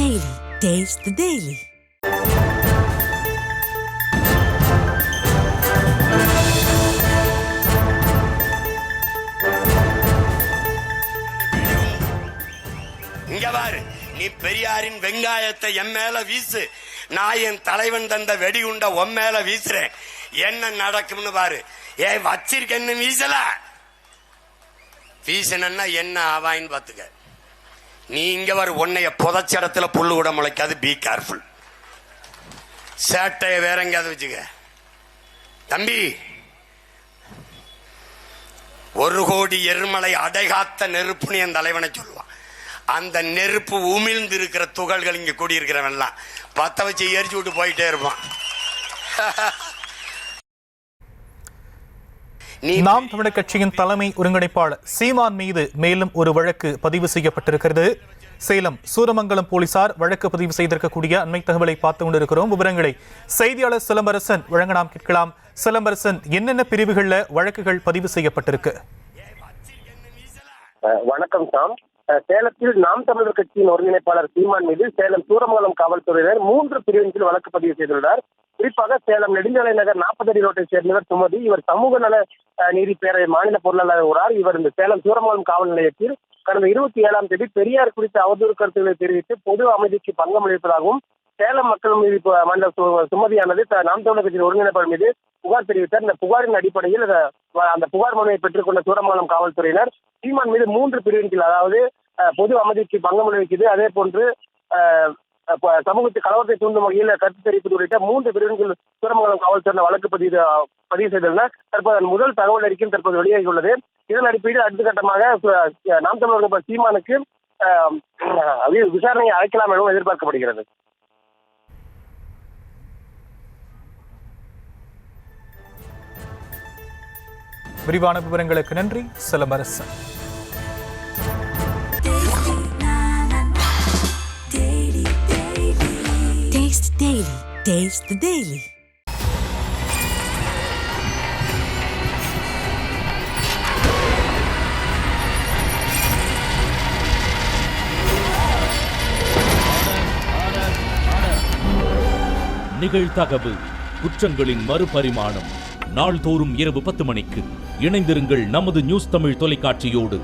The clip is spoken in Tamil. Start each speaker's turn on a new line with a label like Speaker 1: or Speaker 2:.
Speaker 1: Daily. Taste the Daily.
Speaker 2: இங்க பாரு, நீ பெரியாரின் வெங்காயத்தை என் மேல வீசு, நான் என் தலைவன் தந்த வெடிகுண்ட உன் மேல வீசுறேன். என்ன நடக்கும்னு பாரு. வச்சிருக்கேன்னு வீசல, வீசனா என்ன ஆவாயின்னு பாத்துக்க. நீ இங்க வர உன்னைய புதைச்ச இடத்துல புல்லு கூட முளைக்காது. Be careful. சேட்டைய வேற எங்கேயாவது வச்சுக்க தம்பி. 1 கோடி எருமலை அடைகாத்த நெருப்புன்னு என் தலைவனை சொல்லுவான். அந்த நெருப்பு உமிழ்ந்து இருக்கிற துகள்கள் இங்க கூடியிருக்கிறவன்லாம் பத்த வச்சு எரிச்சு விட்டு போயிட்டே இருப்பான்.
Speaker 3: நாம் தமிழர் கட்சியின் தலைமை ஒருங்கிணைப்பாளர் சீமான் மீது மேலும் ஒரு வழக்கு பதிவு செய்யப்பட்டிருக்கிறது. சேலம் சூரமங்கலம் போலீசார் வழக்கு பதிவு செய்திருக்கக்கூடிய அண்மை தகவலை பார்த்து கொண்டிருக்கிறோம். விவரங்களை செய்தியாளர் சிலம்பரசன் வழங்க நாம் கேட்கலாம். சிலம்பரசன், என்னென்ன பிரிவுகள்ல வழக்குகள் பதிவு செய்யப்பட்டிருக்கு?
Speaker 4: வணக்கம் சாம். சேலத்தில் நாம் தமிழர் கட்சியின் ஒருங்கிணைப்பாளர் சீமான் மீது சேலம் சூரமங்கலம் காவல்துறையினர் 3 பிரிவின் கீழ் வழக்கு பதிவு செய்துள்ளார். குறிப்பாக சேலம் நெடுஞ்சாலை நகர் 40 அடி ரோட்டை சேர்ந்தவர் சுமதி. இவர் சமூக நல நீதி பேரவை மாநில பொருளாளர். இவர் இந்த சேலம் சூரமங்கலம் காவல் நிலையத்தில் கடந்த 27ஆம் தேதி பெரியார் குறித்த அவதூறு கருத்துக்களை தெரிவித்து பொது அமைதிக்கு பங்கம் அளிப்பதாகவும் சேலம் மக்கள் மீது மாநில சுமதியானது நாம் தமிழர் கட்சியின் ஒருங்கிணைப்பாளர் மீது புகார் தெரிவித்தார். இந்த புகாரின் அடிப்படையில் அந்த புகார் மனுவை பெற்றுக்கொண்ட சூரமங்கலம் காவல்துறையினர் சீமான் மீது 3 பிரிவின் கீழ், அதாவது பொது அமைதிக்கு பங்கம் விளைவிக்குது, அதே போன்று சமூகத்தை கலவரத்தை தூண்டும் வகையில் கருத்து தெரிவிப்பது உள்ளிட்ட 3 பிரிவுகள் சூரமங்கலம் காவல்துறை வழக்கு பதிவு செய்துள்ளனர். தற்போது அதன் முதல் தகவல் அறிக்கையும் தற்போது வெளியாகியுள்ளது. இதன் அடிப்படையில் அடுத்த கட்டமாக நாம் தமிழர் சீமானுக்கு விசாரணையை அழைக்கலாம் எனவும் எதிர்பார்க்கப்படுகிறது.
Speaker 3: விரிவான விவரங்களுக்கு நன்றி Silambarasan.
Speaker 1: Daily. Taste the Daily.
Speaker 5: நிகழ்தகவு குற்றங்களின் மறுபரிமாணம். நாள்தோறும் இரவு 10 மணிக்கு இணைந்திருங்கள் நமது நியூஸ் தமிழ் தொலைக்காட்சியோடு.